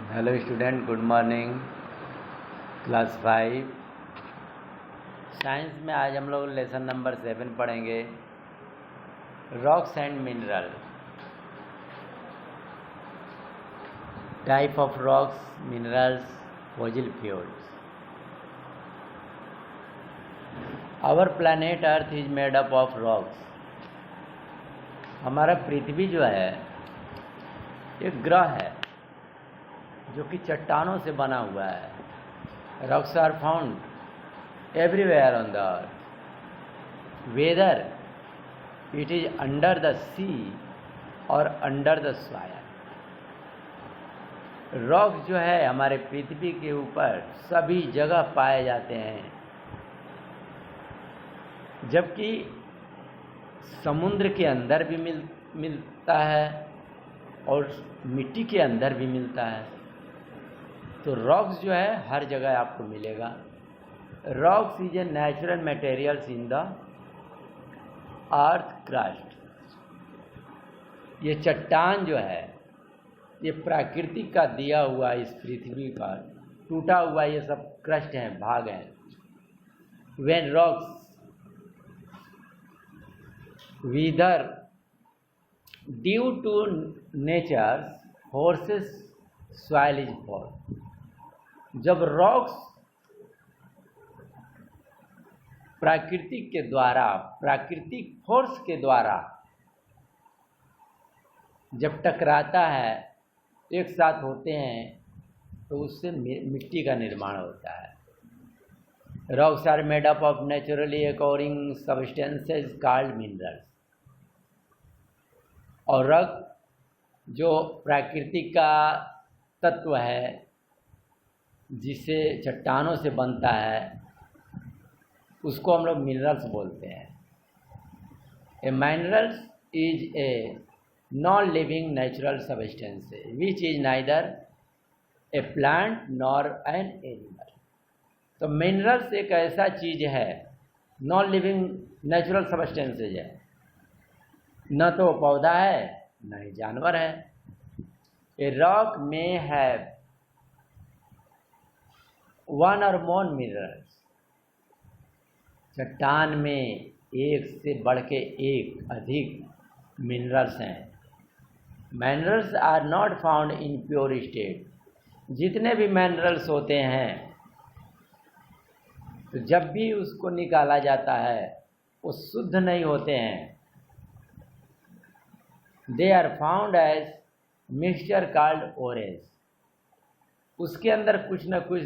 Hello student, good morning. Class 5 science में आज हम लोग लेसन नंबर 7 पढ़ेंगे, rocks and mineral. Type of rocks, minerals, fossil fuels. Our planet Earth is made up of rocks. हमारा पृथ्वी जो है एक ग्रह है जो कि चट्टानों से बना हुआ है। Rocks are found everywhere on the earth, whether it is under the sea और अंडर द सॉइल। रॉक जो है हमारे पृथ्वी के ऊपर सभी जगह पाए जाते हैं, जबकि समुद्र के अंदर भी मिलता है और मिट्टी के अंदर भी मिलता है। तो रॉक्स जो है हर जगह आपको मिलेगा। Rocks is a natural materials in the earth crust. ये चट्टान जो है ये प्राकृतिक का दिया हुआ इस पृथ्वी पर टूटा हुआ ये सब क्रस्ट हैं, भाग हैं। When rocks whether due to nature's forces soil is formed। जब रॉक्स प्राकृतिक के द्वारा, प्राकृतिक फोर्स के द्वारा जब टकराता है, एक साथ होते हैं, तो उससे मिट्टी का निर्माण होता है। Rocks are made up of naturally according substances called minerals. और रॉक जो प्राकृतिक का तत्व है जिसे चट्टानों से बनता है, उसको हम लोग मिनरल्स बोलते हैं। A minerals is a non living natural substance which is neither a plant nor an animal. तो मिनरल्स एक ऐसा चीज है, नॉन लिविंग नेचुरल सब्सटेंसेज है, न तो पौधा है न ही जानवर है। ए रॉक में है वन और मोर मिनरल्स। चट्टान में एक से बढ़ के एक अधिक मिनरल्स हैं। Minerals are not found in pure state. जितने भी मिनरल्स होते हैं, तो जब भी उसको निकाला जाता है वो शुद्ध नहीं होते हैं। They are found as mixture called ores. उसके अंदर कुछ न कुछ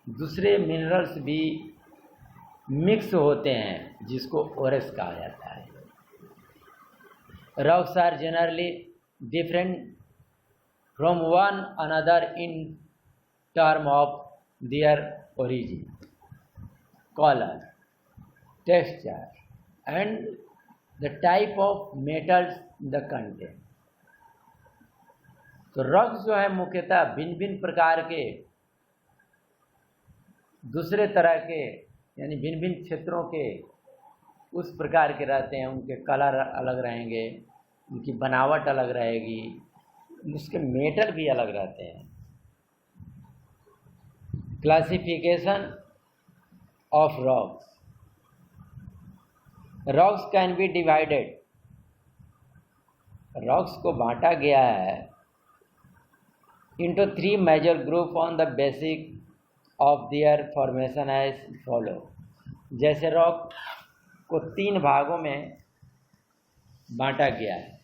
दूसरे मिनरल्स भी मिक्स होते हैं, जिसको ओरेज कहा जाता है। Rocks are generally different from one another in term of their origin, color, texture and the type of metals the contain। तो रॉक्स जो है मुख्यतः भिन्न भिन्न प्रकार के, दूसरे तरह के, यानी भिन्न भिन्न क्षेत्रों के उस प्रकार के रहते हैं। उनके कलर अलग रहेंगे, उनकी बनावट अलग रहेगी, उसके मेटल भी अलग रहते हैं। Classification of rocks. Rocks can be divided. Rocks को बांटा गया है into 3 major group on the basic of their formation as follow. जैसे रॉक को 3 भागों में बांटा गया है।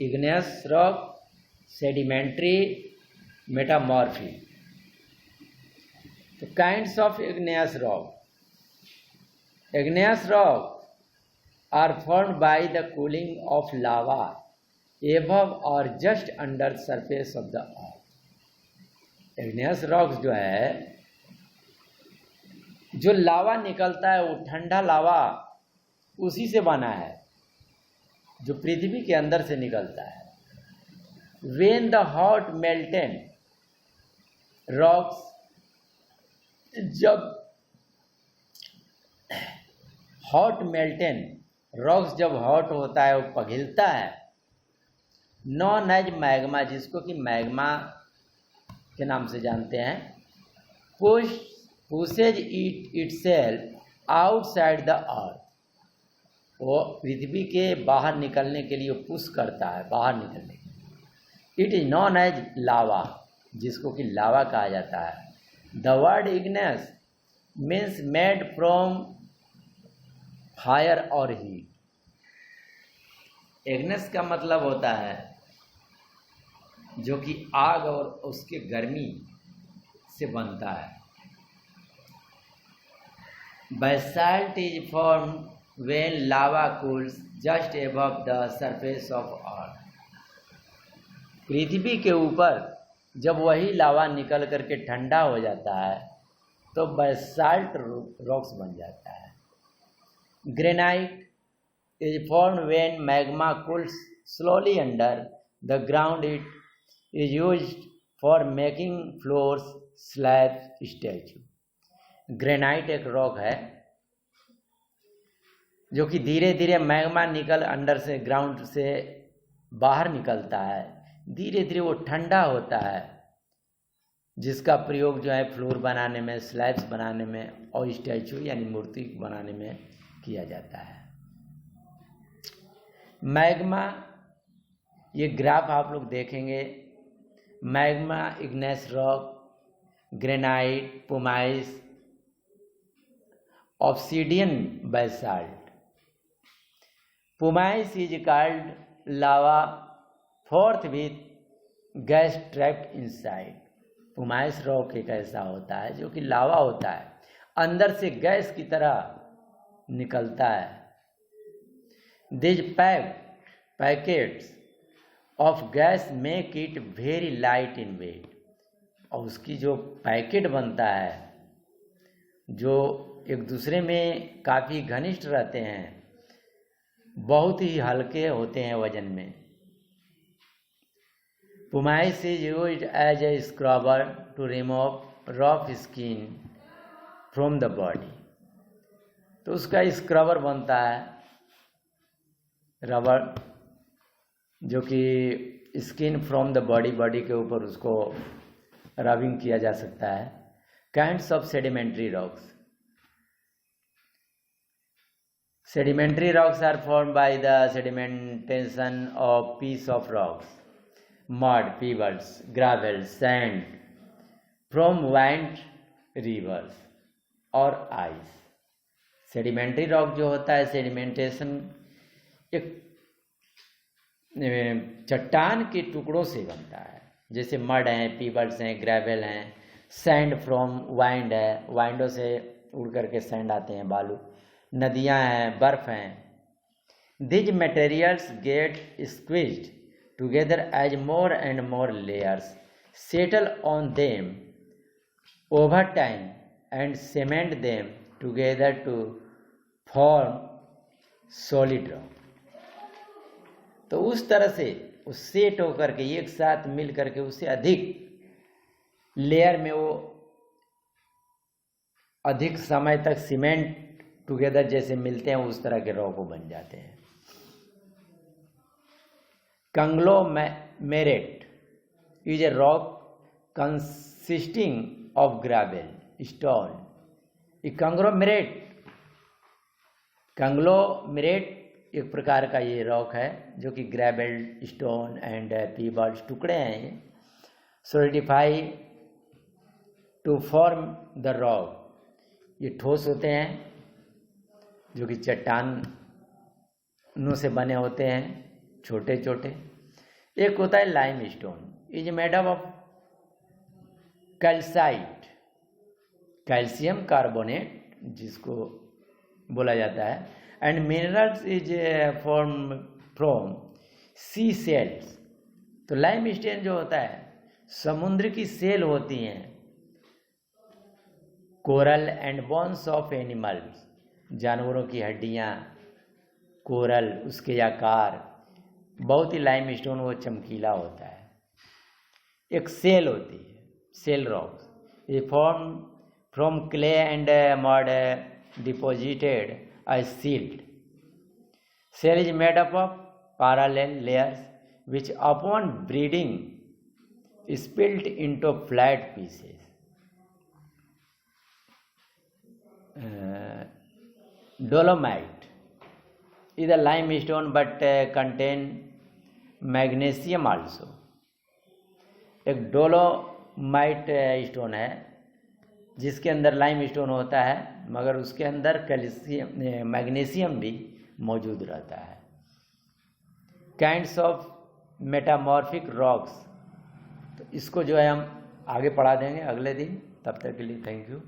Igneous rock, sedimentary, metamorphic. तो kinds of igneous rock. Igneous rock are formed by the cooling of lava above और just under surface of the earth. Igneous rocks जो है, जो लावा निकलता है वो ठंडा लावा उसी से बना है, जो पृथ्वी के अंदर से निकलता है। When the hot melted rocks, जब हॉट मेल्टन रॉक्स जब हॉट होता है वो पिघलता है, नॉन एज मैग्मा, जिसको कि मैग्मा के नाम से जानते हैं, pushes itself outside the earth, वो पृथ्वी के बाहर निकलने के लिए पुश करता है, बाहर निकलने के लिए। इट इज नॉन एज लावा, जिसको कि लावा कहा जाता है। The word igneous means made from fire और हीट। इग्नेस का मतलब होता है जो कि आग और उसके गर्मी से बनता है। Basalt is formed when lava cools just above the surface of earth। पृथ्वी के ऊपर जब वही लावा निकल करके ठंडा हो जाता है तो बेसाल्ट रॉक्स बन जाता है। Granite is formed when magma cools slowly under the ground। It is used for making floors, slabs, statue। Granite एक रॉक है जो कि धीरे धीरे मैग्मा निकल अंडर से ग्राउंड से बाहर निकलता है, धीरे धीरे वो ठंडा होता है, जिसका प्रयोग जो है फ्लोर बनाने में, स्लैब्स बनाने में और स्टैचू यानी मूर्ति बनाने में किया जाता है। मैग्मा, ये ग्राफ आप लोग देखेंगे, magma, igneous rock, granite, pumice, obsidian, basalt. Pumice is called lava froth with gas trapped inside. Pumice rock एक ऐसा होता है जो कि लावा होता है, अंदर से गैस की तरह निकलता है। This packets of gas make it very light in weight. और उसकी जो पैकेट बनता है जो एक दूसरे में काफ़ी घनिष्ठ रहते हैं, बहुत ही हल्के होते हैं वजन में। Pumice is used as a scrubber to remove rough skin from the body. तो उसका स्क्रबर बनता है, रबर, जो कि skin from the body, body के ऊपर उसको रबिंग किया जा सकता है। Kinds of sedimentary rocks. Sedimentary rocks are formed by the sedimentation of piece of rocks, mud, pebbles, gravel, sand from wind rivers और ice। सेडिमेंट्री रॉक जो होता है, सेडिमेंटेशन एक चट्टान के टुकड़ों से बनता है, जैसे मड हैं, पीबल्स हैं, ग्रेवल हैं, सैंड फ्रॉम वाइंड है, वाइंडों से उड़ करके सैंड आते हैं, बालू, नदियाँ हैं, बर्फ हैं। These materials get squeezed together as more and more layers settle on them over time and cement them together to form solid rock. तो उस तरह से वो सेट होकर के एक साथ मिल करके उससे अधिक लेयर में वो अधिक समय तक सीमेंट टुगेदर जैसे मिलते हैं, उस तरह के रॉक बन जाते हैं। Conglomerate is a rock consisting of gravel, stone. Conglomerate एक प्रकार का ये रॉक है जो कि ग्रेवल, स्टोन एंड पीबल्स टुकड़े हैं, ये solidify to form the rock. ये ठोस होते हैं जो कि चट्टानों से बने होते हैं, छोटे छोटे। एक होता है limestone, is made up of calcite, calcium carbonate जिसको बोला जाता है, and minerals is form from sea shells. तो लाइम स्टोन जो होता है समुद्र की सेल होती हैं, coral and bones of animals, जानवरों की हड्डियाँ, कोरल, उसके आकार, बहुत ही लाइम स्टोन वो चमकीला होता है। एक सेल होती है, सेल रॉक्स, ये form from clay and mud deposited as silt। Shell is made up of parallel layers which upon breeding split into flat pieces. Dolomite is a limestone but contain magnesium also. एक dolomite stone है जिसके अंदर lime stone होता है मगर उसके अंदर calcium magnesium भी मौजूद रहता है। काइंड्स ऑफ मेटामॉर्फिक रॉक्स, तो इसको जो है हम आगे पढ़ा देंगे अगले दिन। तब तक के लिए थैंक यू।